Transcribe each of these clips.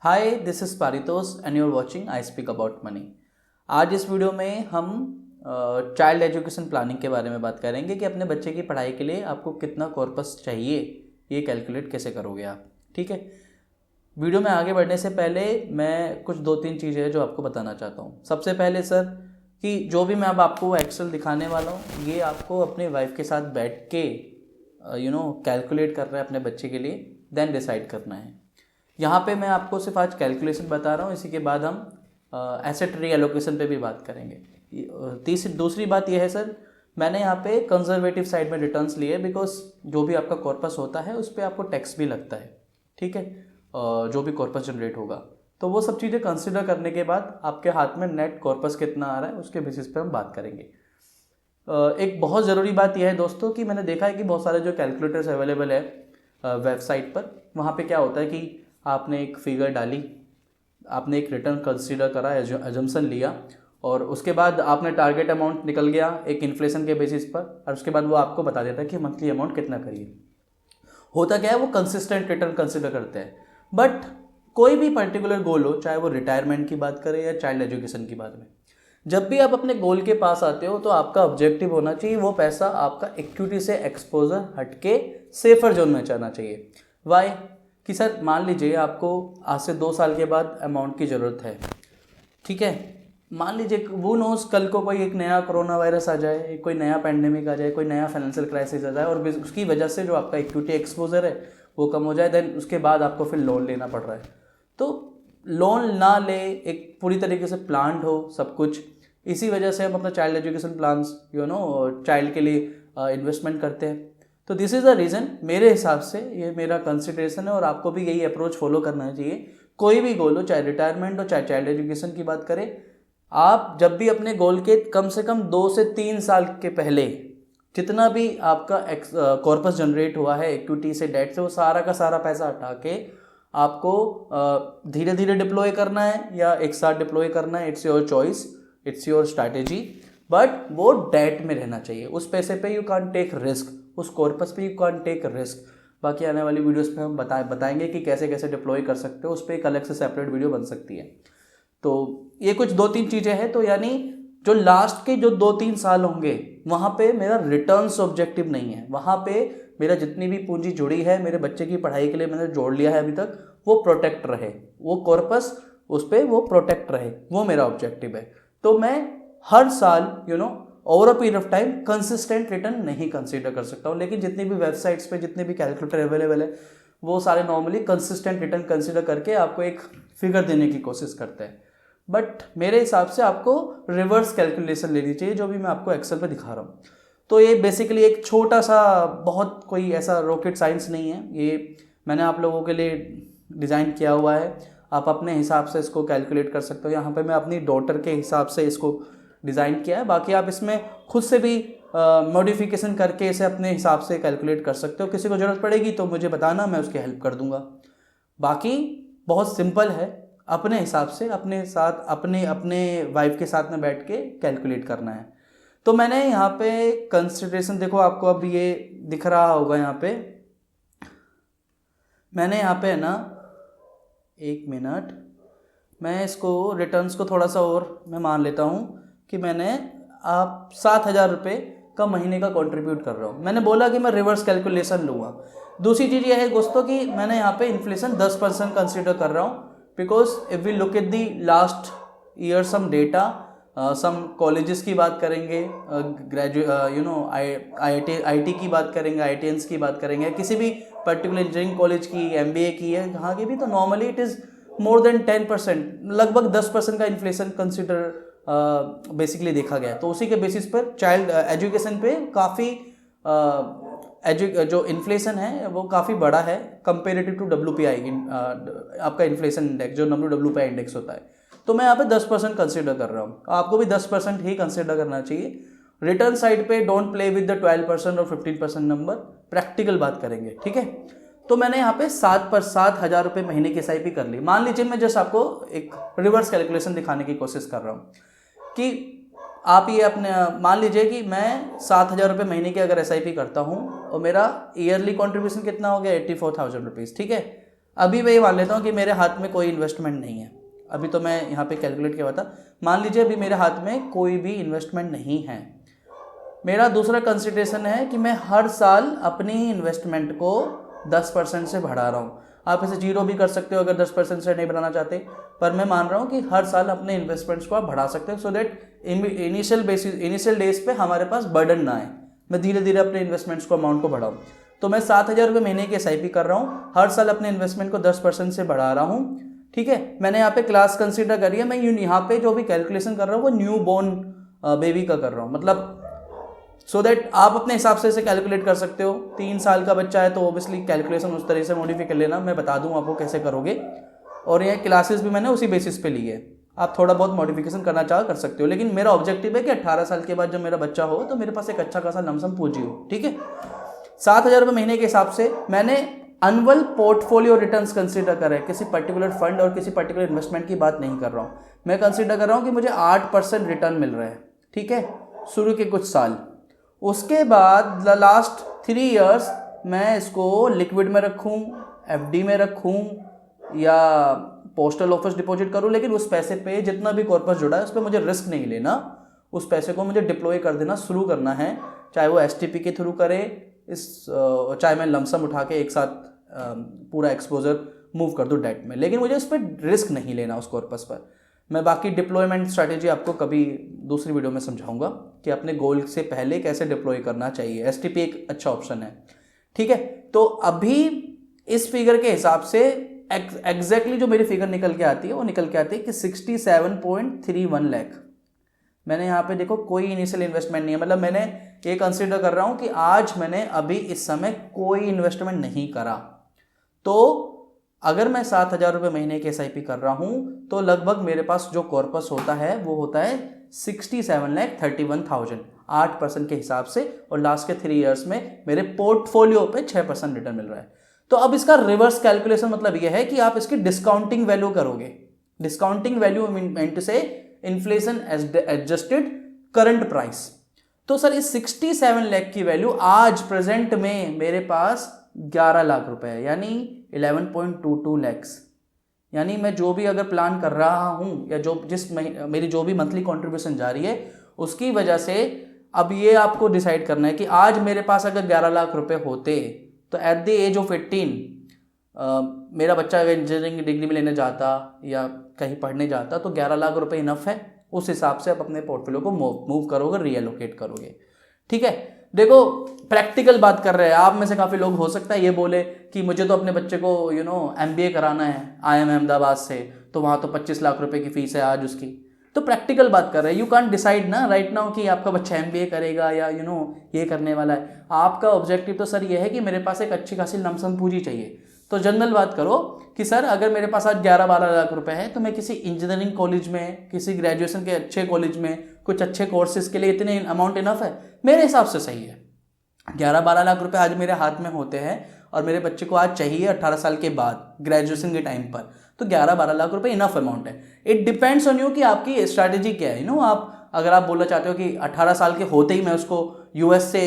Hi, this is Paritosh and you are watching I speak about money. आज इस video में हम चाइल्ड एजुकेशन प्लानिंग के बारे में बात करेंगे कि अपने बच्चे की पढ़ाई के लिए आपको कितना कॉर्पस चाहिए, ये कैलकुलेट कैसे करोगे आप। ठीक है, वीडियो में आगे बढ़ने से पहले मैं कुछ 2-3 चीज़ें हैं जो आपको बताना चाहता हूँ। सबसे पहले सर कि जो भी मैं अब आपको एक्सेल दिखाने वाला हूँ, ये आपको अपने वाइफ के साथ बैठ के कैलकुलेट करना है अपने बच्चे के लिए, देन डिसाइड करना है। यहाँ पे मैं आपको सिर्फ आज कैलकुलेशन बता रहा हूँ, इसी के बाद हम एसेट रीएलोकेशन पे भी बात करेंगे। दूसरी बात यह है सर, मैंने यहाँ पे कंजर्वेटिव साइड में रिटर्न्स लिए, बिकॉज जो भी आपका कॉर्पस होता है उस पर आपको टैक्स भी लगता है। ठीक है, जो भी कॉर्पस जनरेट होगा, तो वो सब चीज़ें कंसिडर करने के बाद आपके हाथ में नेट कॉर्पस कितना आ रहा है उसके बेसिस पे हम बात करेंगे। एक बहुत ज़रूरी बात यह है दोस्तों कि मैंने देखा है कि बहुत सारे जो कैलकुलेटर्स अवेलेबल है वेबसाइट पर, वहाँ पे क्या होता है कि आपने एक फिगर डाली, आपने एक रिटर्न कंसीडर करा, एजम्पशन लिया, और उसके बाद आपने टारगेट अमाउंट निकल गया एक इन्फ्लेशन के बेसिस पर, और उसके बाद वो आपको बता देता है कि मंथली अमाउंट कितना करिए। होता क्या है, वो कंसिस्टेंट रिटर्न कंसिडर करते हैं। बट कोई भी पर्टिकुलर गोल हो, चाहे वो रिटायरमेंट की बात करें या चाइल्ड एजुकेशन की बात में, जब भी आप अपने गोल के पास आते हो तो आपका ऑब्जेक्टिव होना चाहिए वो पैसा आपका इक्विटी से एक्सपोजर हटके सेफर जोन में जाना चाहिए। वाई कि सर मान लीजिए आपको आज से 2 साल के बाद अमाउंट की ज़रूरत है। ठीक है, मान लीजिए वो नोस कल को कोई एक नया कोरोना वायरस आ जाए, कोई नया पैंडेमिक आ जाए, कोई नया फाइनेंशियल क्राइसिस आ जाए, और उसकी वजह से जो आपका इक्विटी एक्सपोजर है वो कम हो जाए, देन उसके बाद आपको फिर लोन लेना पड़ रहा है। तो लोन ना ले, एक पूरी तरीके से प्लान्ड हो सब कुछ। इसी वजह से हम अपना चाइल्ड एजुकेशन प्लान्स चाइल्ड के लिए इन्वेस्टमेंट करते हैं। तो दिस इज़ द रीज़न, मेरे हिसाब से ये मेरा कंसिडरेशन है, और आपको भी यही अप्रोच फॉलो करना चाहिए। कोई भी गोल हो, चाहे रिटायरमेंट हो चाहे चाइल्ड एजुकेशन की बात करें, आप जब भी अपने गोल के कम से कम 2 से 3 साल के पहले जितना भी आपका कॉर्पस जनरेट हुआ है इक्विटी से, डेट से, वो सारा का सारा पैसा हटा के आपको धीरे धीरे डिप्लॉय करना है या एक साथ डिप्लॉय करना है। It's your choice, it's your strategy, but वो डेट में रहना चाहिए। उस पैसे पे यू कांट टेक रिस्क, उस कॉर्पस पे यू कांट टेक रिस्क। बाकी आने वाली वीडियोस पे हम बताएंगे कि कैसे कैसे डिप्लॉय कर सकते हो, उस पर एक अलग से सेपरेट वीडियो बन सकती है। तो ये कुछ 2-3 चीज़ें हैं। तो यानी जो लास्ट के जो 2-3 साल होंगे वहाँ पे मेरा रिटर्न्स ऑब्जेक्टिव नहीं है, वहाँ पे मेरा जितनी भी पूंजी जुड़ी है मेरे बच्चे की पढ़ाई के लिए मैंने जोड़ लिया है अभी तक, वो प्रोटेक्ट रहे, वो कॉर्पस उस पर वो प्रोटेक्ट रहे, वो मेरा ऑब्जेक्टिव है। तो मैं हर साल over a period of time consistent return नहीं कंसीडर कर सकता हूँ, लेकिन जितनी भी वेबसाइट्स पे जितने भी कैलकुलेटर अवेलेबल है वो सारे नॉर्मली कंसिस्टेंट रिटर्न कंसीडर करके आपको एक फिगर देने की कोशिश करते हैं। बट मेरे हिसाब से आपको रिवर्स कैलकुलेशन लेनी चाहिए, जो भी मैं आपको एक्सेल पे दिखा रहा हूँ। तो ये बेसिकली एक छोटा सा, बहुत कोई ऐसा रॉकेट साइंस नहीं है, ये मैंने आप लोगों के लिए डिज़ाइन किया हुआ है। आप अपने हिसाब से इसको कैलकुलेट कर सकते हो। यहाँ पे मैं अपनी डॉटर के हिसाब से इसको डिज़ाइन किया है, बाकी आप इसमें खुद से भी मॉडिफिकेशन करके इसे अपने हिसाब से कैलकुलेट कर सकते हो। किसी को ज़रूरत पड़ेगी तो मुझे बताना, मैं उसकी हेल्प कर दूंगा। बाकी बहुत सिंपल है, अपने हिसाब से अपने साथ अपने वाइफ के साथ में बैठ के कैलकुलेट करना है। तो मैंने यहाँ पे कंसिडरेशन, देखो आपको अब ये दिख रहा होगा, यहाँ पे मैंने यहाँ पे है ना, 1 मिनट, मैं इसको रिटर्न्स को थोड़ा सा और मैं मान लेता हूँ कि मैंने आप 7,000 रुपये का महीने का कंट्रीब्यूट कर रहा हूँ। मैंने बोला कि मैं रिवर्स कैलकुलेशन लूँगा। दूसरी चीज़ यह है दोस्तों कि मैंने यहाँ पे इन्फ्लेशन 10% कंसिडर कर रहा हूँ, because if we look at the last year some data, some colleges की बात करेंगे, आईटी की बात करेंगे, आईटीएंस की बात करेंगे, किसी भी पर्टिकुलर इंजीनियरिंग कॉलेज की, एमबीए की है, जहाँ की भी, तो normally it is more than 10%, लगभग 10% का इन्फ्लेशन कंसिडर बेसिकली देखा गया। तो उसी के बेसिस पर चाइल्ड एजुकेशन पे काफ़ी जो इन्फ्लेशन है वो काफ़ी बड़ा है कंपेरेटिव टू WPI, आपका इन्फ्लेशन इंडेक्स जो WPI इंडेक्स होता है। तो मैं यहाँ पे 10% कंसिडर कर रहा हूँ, आपको भी 10% ही कंसिडर करना चाहिए। रिटर्न साइड पे डोंट प्ले विद द 12% और 15% नंबर, प्रैक्टिकल बात करेंगे। ठीक है, तो मैंने यहाँ पे 7,000 रुपये महीने की SIP कर ली। मान लीजिए मैं जस्ट आपको एक रिवर्स कैलकुलेशन दिखाने की कोशिश कर रहा हूँ कि आप ये अपने मान लीजिए कि मैं 7,000 रुपये महीने की अगर SIP करता हूँ और मेरा ईयरली कॉन्ट्रीब्यूशन कितना हो गया, 84,000 रुपीज़। ठीक है, अभी मैं ये मान लेता हूँ कि मेरे हाथ में कोई इन्वेस्टमेंट नहीं है, अभी तो मैं यहाँ पे कैलकुलेट किया हुआ था, मान लीजिए अभी मेरे हाथ में कोई भी इन्वेस्टमेंट नहीं है। मेरा दूसरा कंसिडरेशन है कि मैं हर साल अपनी इन्वेस्टमेंट को 10% से बढ़ा रहा हूँ। आप इसे जीरो भी कर सकते हो अगर 10% से नहीं बढ़ाना चाहते, पर मैं मान रहा हूँ कि हर साल अपने इन्वेस्टमेंट्स को आप बढ़ा सकते हो, सो दैट इनिशियल डेज पे हमारे पास बर्डन ना आए। मैं धीरे धीरे अपने इन्वेस्टमेंट्स को अमाउंट को बढ़ाऊँ। तो मैं 7,000 रुपये महीने की SIP कर रहा हूँ, हर साल अपने इन्वेस्टमेंट को 10% से बढ़ा रहा हूँ। ठीक है, मैंने यहाँ पे क्लास कंसीडर करी है, मैं यहाँ पे जो भी कैलकुलेशन कर रहा हूँ वो न्यू बॉर्न बेबी का कर रहा हूँ, मतलब सो दैट आप अपने हिसाब से इसे कैलकुलेट कर सकते हो। 3 साल का बच्चा है तो ऑब्वियसली कैलकुलेशन उस तरीके से मॉडिफाई कर लेना, मैं बता दूँ आपको कैसे करोगे। और ये क्लासेस भी मैंने उसी बेसिस पे ली है, आप थोड़ा बहुत मॉडिफिकेशन करना चाहो कर सकते हो, लेकिन मेरा ऑब्जेक्टिव है कि 18 साल के बाद जब मेरा बच्चा हो तो मेरे पास एक अच्छा खासा लमसम पूंजी हो। ठीक है, 7,000 रुपये महीने के हिसाब से मैंने एनुअल पोर्टफोलियो रिटर्न्स कंसीडर कर रहे हैं, किसी पर्टिकुलर फंड और किसी पर्टिकुलर इन्वेस्टमेंट की बात नहीं कर रहा हूँ। मैं कंसीडर कर रहा हूँ कि मुझे 8% रिटर्न मिल रहा है, ठीक है, शुरू के कुछ साल। उसके बाद लास्ट 3 इयर्स मैं इसको लिक्विड में रखूँ, FD में रखूँ या पोस्टल ऑफिस डिपॉजिट करूँ, लेकिन उस पैसे पे जितना भी कॉर्पस जुड़ा है उस पर मुझे रिस्क नहीं लेना, उस पैसे को मुझे डिप्लॉय कर देना शुरू करना है, चाहे वो STP के थ्रू करे, चाहे मैं लमसम उठा के एक साथ पूरा एक्सपोजर मूव कर दूँ डेट में, लेकिन मुझे उस पर रिस्क नहीं लेना उस कॉर्पस पर। मैं बाकी डिप्लॉयमेंट स्ट्रैटेजी आपको कभी दूसरी वीडियो में समझाऊंगा कि अपने गोल से पहले कैसे डिप्लॉय करना चाहिए। STP एक अच्छा ऑप्शन है। ठीक है, तो अभी इस फिगर के हिसाब से एग्जैक्टली जो मेरी फिगर निकल के आती है वो निकल के आती है कि 67.31 लाख। मैंने यहाँ पे देखो कोई इनिशियल इन्वेस्टमेंट नहीं है, मतलब मैंने ये कंसिडर कर रहा हूँ कि आज मैंने अभी इस समय कोई इन्वेस्टमेंट नहीं करा, तो अगर मैं 7,000 रुपये महीने की SIP कर रहा हूँ तो लगभग मेरे पास जो कॉर्पस होता है वो होता है 67,31,000 8% के हिसाब से, और लास्ट के 3 इयर्स में मेरे पोर्टफोलियो पे 6% रिटर्न मिल रहा है। तो अब इसका रिवर्स कैलकुलेशन मतलब यह है कि आप इसकी डिस्काउंटिंग वैल्यू करोगे। डिस्काउंटिंग वैल्यू मींट से इन्फ्लेशन एडजस्टेड करंट प्राइस। तो सर इस 67 लाख की वैल्यू आज प्रेजेंट में मेरे पास 11 लाख रुपए है, यानी 11.22 लैक्स। यानी मैं जो भी अगर प्लान कर रहा हूं या मेरी जो भी मंथली कंट्रीब्यूशन जा रही है उसकी वजह से अब ये आपको डिसाइड करना है कि आज मेरे पास अगर 11 लाख रुपए होते तो एट द एज ऑफ 18 मेरा बच्चा अगर इंजीनियरिंग की डिग्री में लेने जाता या कहीं पढ़ने जाता तो 11 लाख रुपए इनफ है। उस हिसाब से आप अपने पोर्टफोलियो को मूव करोगे, रीएलोकेट करोगे। ठीक है, देखो प्रैक्टिकल बात कर रहे हैं। आप में से काफ़ी लोग हो सकता है ये बोले कि मुझे तो अपने बच्चे को MBA कराना है IIM अहमदाबाद से, तो वहाँ तो 25 लाख रुपए की फीस है आज उसकी। तो प्रैक्टिकल बात कर रहे हैं, यू कांट डिसाइड ना राइट नाउ कि आपका बच्चा MBA करेगा या ये करने वाला है। आपका ऑब्जेक्टिव तो सर ये है कि मेरे पास एक अच्छी खासी लमसम पूंजी चाहिए। तो जनरल बात करो कि सर अगर मेरे पास आज 11-12 लाख रुपए है तो मैं किसी इंजीनियरिंग कॉलेज में, किसी ग्रेजुएशन के अच्छे कॉलेज में, कुछ अच्छे कोर्सेज के लिए इतने अमाउंट इनफ है, मेरे हिसाब से सही है। 11-12 लाख रुपए आज मेरे हाथ में होते हैं और मेरे बच्चे को आज चाहिए 18 साल के बाद ग्रेजुएशन के टाइम पर, तो 11-12 लाख रुपए इनफ अमाउंट है। इट डिपेंड्स ऑन यू कि आपकी स्ट्रैटेजी क्या है। आप अगर आप बोलना चाहते हो कि 18 साल के होते ही मैं उसको US से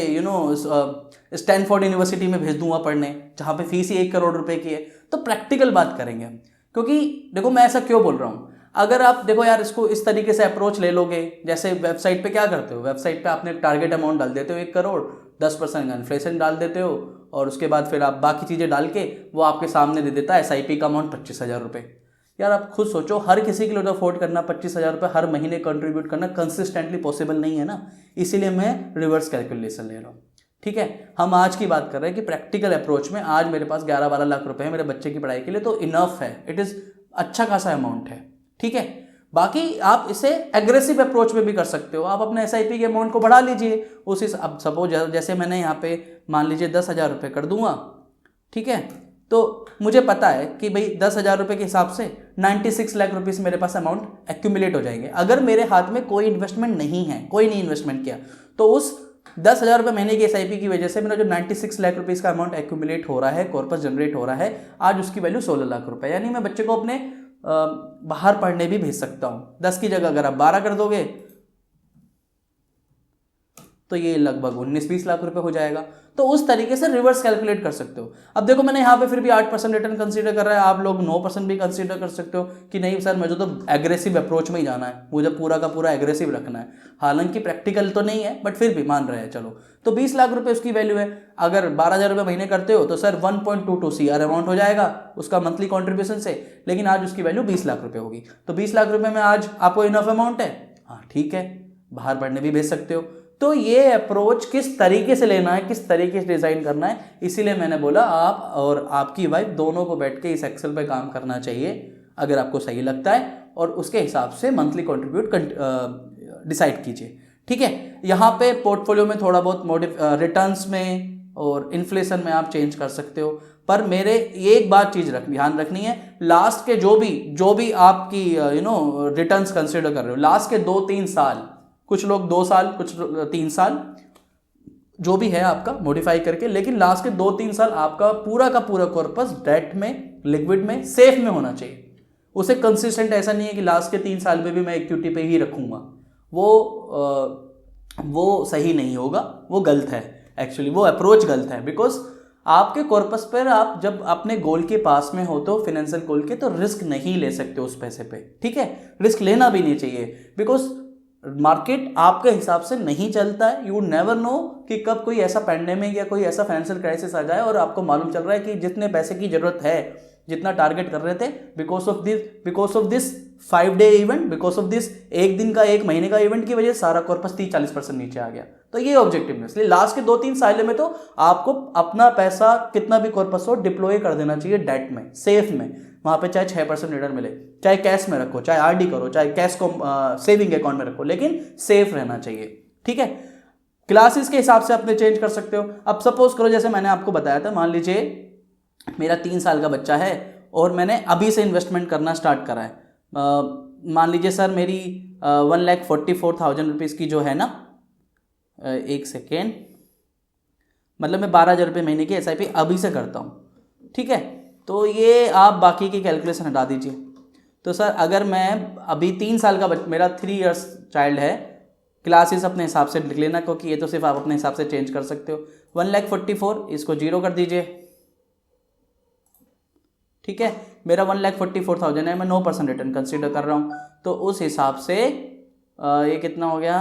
स्टैनफोर्ड यूनिवर्सिटी में भेज दूंगा पढ़ने, जहाँ पे फीस ही 1 करोड़ रुपए की है, तो प्रैक्टिकल बात करेंगे हम। क्योंकि देखो मैं ऐसा क्यों बोल रहा हूँ, अगर आप देखो यार इसको इस तरीके से अप्रोच ले लोगे, जैसे वेबसाइट पे क्या करते हो, वेबसाइट पे आपने टारगेट अमाउंट डाल देते हो 1 करोड़, 10% का इन्फ्लेशन डाल देते हो, और उसके बाद फिर आप बाकी चीज़ें डाल के वो आपके सामने दे देता है SIP का अमाउंट 25,000 रुपये। यार आप खुद सोचो, हर किसी के लिए तो अफोर्ड करना 25,000 रुपये हर महीने कंट्रीब्यूट करना कंसिस्टेंटली पॉसिबल नहीं है ना, इसीलिए मैं रिवर्स कैलकुलेशन ले रहा हूँ। ठीक है, हम आज की बात कर रहे हैं कि प्रैक्टिकल अप्रोच में आज मेरे पास 11-12 लाख रुपए है मेरे बच्चे की पढ़ाई के लिए, तो इनफ है, इट इज़ अच्छा खासा अमाउंट है। ठीक है, बाकी आप इसे एग्रेसिव अप्रोच में भी कर सकते हो, आप अपने SIP के अमाउंट को बढ़ा लीजिए। अब सपोज जैसे मैंने यहाँ पे मान लीजिए 10,000 रुपये कर दूंगा, ठीक है, तो मुझे पता है कि भाई 10,000 रुपये के हिसाब से 96 लाख रुपीस मेरे पास अमाउंट एक्यूमुलेट हो जाएंगे। अगर मेरे हाथ में कोई इन्वेस्टमेंट नहीं है, कोई नहीं इन्वेस्टमेंट किया, तो उस 10,000 रुपये महीने की SIP की वजह से मेरा जो 96 लाख रुपीस का अमाउंट एक्यूमुलेट हो रहा है, कॉर्पस जनरेट हो रहा है, आज उसकी वैल्यू 16 लाख रुपए। यानी मैं बच्चे को अपने बाहर पढ़ने भी भेज सकता हूँ। 10 की जगह अगर आप 12 कर दोगे तो ये लगभग 19-20 लाख रुपए हो जाएगा। तो उस तरीके से रिवर्स कैलकुलेट कर सकते हो। अब देखो मैंने यहाँ पे फिर भी 8% रिटर्न कंसीडर कर रहा है, आप लोग 9% भी कंसीडर कर सकते हो कि नहीं सर मुझे तो एग्रेसिव अप्रोच में ही जाना है, मुझे पूरा का पूरा एग्रेसिव रखना है। हालांकि प्रैक्टिकल तो नहीं है बट फिर भी मान रहे हैं चलो, तो 20 लाख रुपए उसकी वैल्यू है। अगर 12,000 रुपये महीने करते हो तो सर 1.22 CR अमाउंट हो जाएगा उसका मंथली कॉन्ट्रीब्यूशन से, लेकिन आज उसकी वैल्यू 20 लाख रुपये होगी। तो 20 लाख रुपये में आज आपको इनफ अमाउंट है, हाँ ठीक है, बाहर पढ़ने भी भेज सकते हो। तो ये अप्रोच किस तरीके से लेना है, किस तरीके से डिज़ाइन करना है, इसीलिए मैंने बोला आप और आपकी वाइफ दोनों को बैठ के इस एक्सेल पे काम करना चाहिए अगर आपको सही लगता है, और उसके हिसाब से मंथली कंट्रीब्यूट डिसाइड कीजिए। ठीक है, यहाँ पे पोर्टफोलियो में थोड़ा बहुत रिटर्न्स में और इन्फ्लेशन में आप चेंज कर सकते हो, पर मेरे एक बात चीज़ ध्यान रखनी है, लास्ट के जो भी आपकी रिटर्न्स कंसिडर कर रहे हो, लास्ट के 2-3 साल, कुछ लोग 2 साल, कुछ 3 साल, जो भी है आपका मॉडिफाई करके, लेकिन लास्ट के 2-3 साल आपका पूरा का पूरा कॉर्पस डेट में, लिक्विड में, सेफ में होना चाहिए। उसे कंसिस्टेंट ऐसा नहीं है कि लास्ट के 3 साल में भी मैं इक्विटी पे ही रखूंगा, वो सही नहीं होगा, वो गलत है। एक्चुअली वो अप्रोच गलत है, बिकॉज आपके कॉर्पस पर आप जब अपने गोल के पास में हो तो फिनेंशियल गोल के, तो रिस्क नहीं ले सकते उस पैसे पे। ठीक है, रिस्क लेना भी नहीं चाहिए, बिकॉज मार्केट आपके हिसाब से नहीं चलता है। यू नेवर नो कि कब कोई ऐसा पैंडेमिक या कोई ऐसा फाइनेंशियल क्राइसिस आ जाए और आपको मालूम चल रहा है कि जितने पैसे की जरूरत है, जितना टारगेट कर रहे थे, because of this 5 day event, because of this एक दिन का, एक महीने का इवेंट की वजह से सारा कॉर्पस 30-40% नीचे आ गया। तो ये ऑब्जेक्टिव है, इसलिए लास्ट के 2-3 साल में तो आपको अपना पैसा कितना भी कॉर्पस हो डिप्लॉय कर देना चाहिए डेट में, सेफ में, वहां पे चाहे 6% रिटर्न मिले, चाहे कैश में रखो, चाहे आरडी करो, चाहे कैश को सेविंग अकाउंट में रखो, लेकिन सेफ रहना चाहिए। ठीक है, क्लासेस के हिसाब से अपने चेंज कर सकते हो। अब सपोज करो जैसे मैंने आपको बताया था, मान लीजिए मेरा 3 साल का बच्चा है और मैंने अभी से इन्वेस्टमेंट करना स्टार्ट करा है। मान लीजिए सर मेरी 1,44,000 रुपीज़ की जो है ना, एक सेकेंड, मतलब मैं 12,000 रुपये महीने की SIP अभी से करता हूँ। ठीक है, तो ये आप बाकी की कैलकुलेशन हटा दीजिए। तो सर अगर मैं अभी 3 साल का मेरा 3 इयर्स चाइल्ड है, क्लासेस अपने हिसाब से लिख लेना, क्योंकि ये तो सिर्फ आप अपने हिसाब से चेंज कर सकते हो। 1,44,000 इसको 0 कर दीजिए। ठीक है, मेरा 1,44,000 है, मैं 9% रिटर्न कंसीडर कर रहा हूँ, तो उस हिसाब से ये कितना हो गया,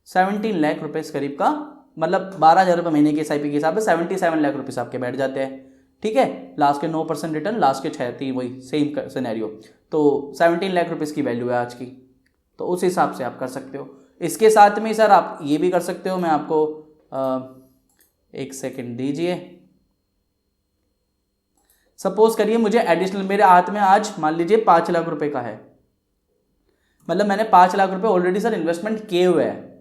17 लाख रुपए करीब का, मतलब 12,000 रुपये महीने की SIP के हिसाब से 77 लाख रुपीस आपके बैठ जाते हैं। ठीक है, लास्ट के 9% रिटर्न, लास्ट के 6 वही सेम सिनेरियो, तो 17 लाख रुपीस की वैल्यू है आज की, तो उस हिसाब से आप कर सकते हो। इसके साथ में सर आप ये भी कर सकते हो, मैं आपको एक सेकेंड दीजिए। सपोज करिए मुझे एडिशनल, मेरे हाथ में आज मान लीजिए 5 लाख रुपए का है, मतलब मैंने 5 लाख रुपए ऑलरेडी सर इन्वेस्टमेंट किए हुए हैं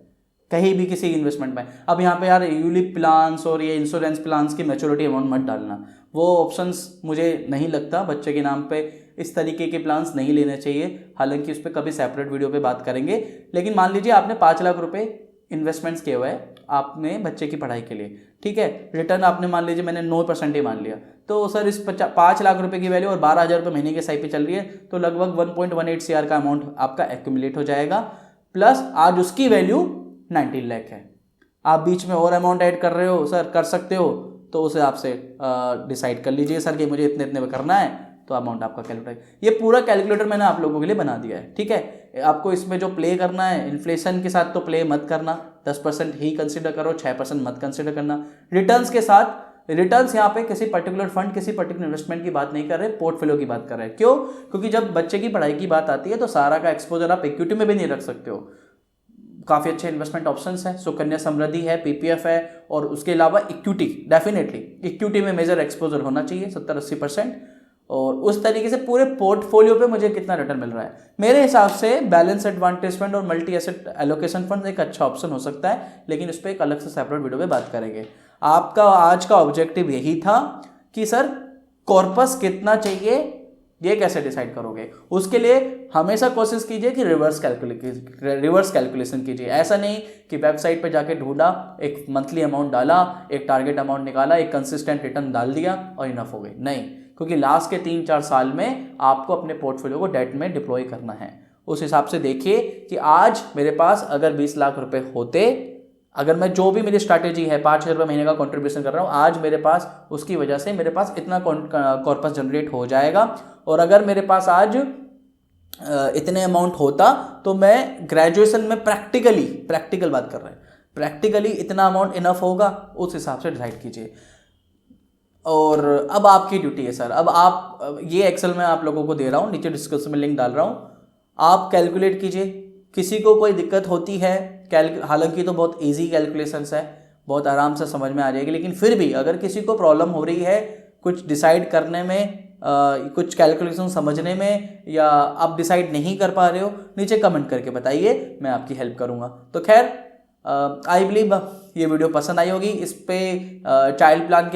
कहीं भी किसी इन्वेस्टमेंट में। अब यहाँ पे यार यूलिप प्लान्स और ये इंश्योरेंस प्लान्स की मैच्योरिटी अमाउंट मत डालना, वो ऑप्शंस मुझे नहीं लगता, बच्चे के नाम पे इस तरीके के प्लान्स नहीं लेने चाहिए। हालांकि उस पर कभी सेपरेट वीडियो पे बात करेंगे, लेकिन मान लीजिए आपने 5 लाख रुपए इन्वेस्टमेंट्स किए हुए हैं आपने बच्चे की पढ़ाई के लिए। ठीक है, रिटर्न आपने मान लीजिए मैंने 9% ही मान लिया, तो सर इस 5 लाख रुपए की वैल्यू और 12,000 रुपये महीने की SIP चल रही है, तो लगभग 1.18 CR का अमाउंट आपका एक्यूमुलेट हो जाएगा, प्लस आज उसकी वैल्यू 19 लाख है। आप बीच में और अमाउंट ऐड कर रहे हो सर, कर सकते हो, तो उसे आपसे डिसाइड कर लीजिए सर कि मुझे इतने इतने करना है, तो अमाउंट आपका कैलकुलेटर, ये पूरा कैलकुलेटर मैंने आप लोगों के लिए बना दिया है। ठीक है, आपको इसमें जो प्ले करना है, इन्फ्लेशन के साथ तो प्ले मत करना, 10% ही कंसिडर करो, 6% मत कंसिडर करना। रिटर्न्स के साथ, रिटर्न्स यहाँ पे किसी पर्टिकुलर फंड, किसी पर्टिकुलर इन्वेस्टमेंट की बात नहीं कर रहे, पोर्टफोलियो की बात कर रहे हैं। क्यों? क्योंकि जब बच्चे की पढ़ाई की बात आती है तो सारा का एक्सपोजर आप इक्विटी में भी नहीं रख सकते हो। काफ़ी अच्छे इन्वेस्टमेंट ऑप्शंस हैं, सुकन्या समृद्धि है, PPF है, और उसके अलावा इक्विटी, डेफिनेटली इक्विटी में मेजर एक्सपोजर होना चाहिए 70-80%। और उस तरीके से पूरे पोर्टफोलियो पे मुझे कितना रिटर्न मिल रहा है, मेरे हिसाब से बैलेंस एडवांटेज फंड और मल्टी एसेट एलोकेशन फंड एक अच्छा ऑप्शन हो सकता है, लेकिन उस पर एक अलग से सेपरेट वीडियो में बात करेंगे। आपका आज का ऑब्जेक्टिव यही था कि सर कॉर्पस कितना चाहिए, ये कैसे डिसाइड करोगे। उसके लिए हमेशा कोशिश कीजिए कि रिवर्स कैलकुलेशन कीजिए। ऐसा नहीं कि वेबसाइट पे जाके ढूंढा, एक मंथली अमाउंट डाला, एक टारगेट अमाउंट निकाला, एक कंसिस्टेंट रिटर्न डाल दिया और इनफ हो गई। नहीं, क्योंकि लास्ट के 3-4 साल में आपको अपने पोर्टफोलियो को डेट में डिप्लॉय करना है, उस हिसाब से देखिए कि आज मेरे पास अगर 20 लाख रुपए होते, अगर मैं जो भी मेरी स्ट्रैटेजी है 5,000 रुपये महीने का कंट्रीब्यूशन कर रहा हूँ, आज मेरे पास उसकी वजह से मेरे पास इतना कॉर्पस जनरेट हो जाएगा। और अगर मेरे पास आज इतने अमाउंट होता तो मैं ग्रेजुएशन में प्रैक्टिकल बात कर रहे हैं, प्रैक्टिकली इतना अमाउंट इनफ होगा, उस हिसाब से डिसाइड कीजिए। और अब आपकी ड्यूटी है सर, अब आप ये एक्सेल में आप लोगों को दे रहा हूँ, नीचे डिस्क्रिप्शन में लिंक डाल रहा हूँ, आप कैलकुलेट कीजिए। किसी को कोई दिक्कत होती है हालांकि तो बहुत इजी कैलकुलेशंस है, बहुत आराम से समझ में आ जाएगी, लेकिन फिर भी अगर किसी को प्रॉब्लम हो रही है कुछ डिसाइड करने में, कुछ कैलकुलेशन समझने में, या आप डिसाइड नहीं कर पा रहे हो, नीचे कमेंट करके बताइए, मैं आपकी हेल्प करूँगा। तो खैर आई बिलीव ये वीडियो पसंद आई होगी। इस पे चाइल्ड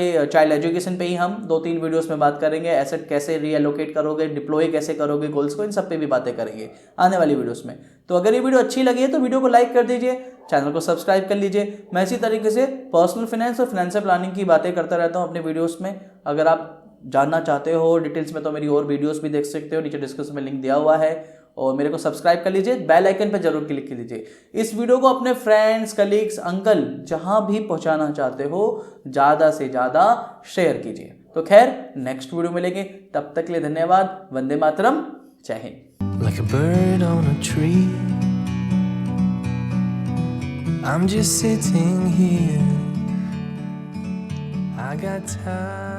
एजुकेशन पे ही हम 2-3 वीडियोस में बात करेंगे, एसेट कैसे रीएलोकेट करोगे, डिप्लॉय कैसे करोगे गोल्स को, इन सब पे भी बातें करेंगे आने वाली वीडियोस में। तो अगर ये वीडियो अच्छी लगी है तो वीडियो को लाइक कर दीजिए, चैनल को सब्सक्राइब कर लीजिए। मैं इसी तरीके से पर्सनल फाइनेंस और फाइनेंशियल प्लानिंग की बातें करता रहता हूँ अपने वीडियोज़ में। अगर आप जानना चाहते हो डिटेल्स में तो मेरी और वीडियोस भी देख सकते हो, नीचे डिस्क्रिप्शन में लिंक दिया हुआ है। और मेरे को सब्सक्राइब कर लीजिए, बेल आइकन पर जरूर क्लिक कर लीजिए। इस वीडियो को अपने फ्रेंड्स, कलीग्स, अंकल जहां भी पहुंचाना चाहते हो ज़्यादा से ज़्यादा शेयर कीजिए। तो खैर नेक्स्ट वीडियो मिलेंगे, तब तक के लिए धन्यवाद। वंदे मातरम, जय Hind. Like a bird on a tree, I'm just sitting here. I got time.